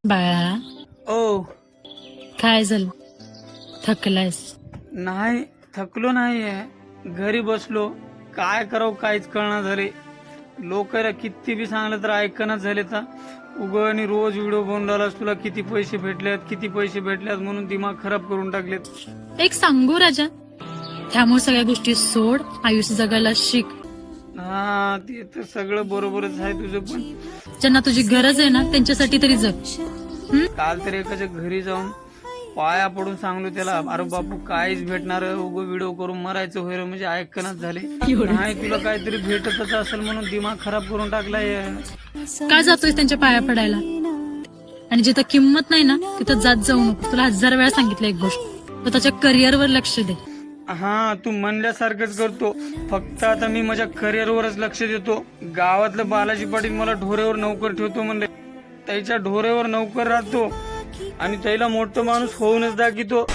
बाळा, ओ काय झालं? थकलायस? नाही, थकलो नाहीये. घरी बसलो. काय करावं काहीच कळणार झाले. लोक किती बी सांगलं तर ऐकणच झाले. तर आणि रोज व्हिडिओ बनवलास, तुला किती पैसे भेटलेत किती पैसे भेटल्यात म्हणून दिमाग खराब करून टाकलेत. एक सांगू राजा, त्यामुळे सगळ्या गोष्टी सोड, आयुष्य जगायला शिक. हा, ते तर सगळं बरोबरच आहे तुझं, पण ज्यांना तुझी गरज आहे ना त्यांच्यासाठी तरी जग. काल तर एकाच्या घरी जाऊन पाया पडून सांगलो त्याला, अरे बापू काहीच भेटणार, उगं व्हिडिओ करून मरायचं होय रे, म्हणजे ऐकणच झाले. नाही, तुला काहीतरी भेटतच असेल म्हणून दिमाग खराब करून टाकलाय. का जातोय त्यांच्या पाया पडायला? आणि जिथं किंमत नाही ना तिथं जात जाऊ नको. तुला 1000 वेळा सांगितलं एक गोष्ट, स्वतःच्या करिअरवर लक्ष दे. हा, तू म्हणल्यासारखंच करतो. फक्त आता मी माझ्या करिअरवरच लक्ष देतो. गावातलं बालाजी पाटील मला ढोऱ्यावर नोकर ठेवतो म्हणले, त्याच्या ढोऱ्यावर नोकर राहतो आणि त्याला मोठं माणूस होऊनच दाखवतो.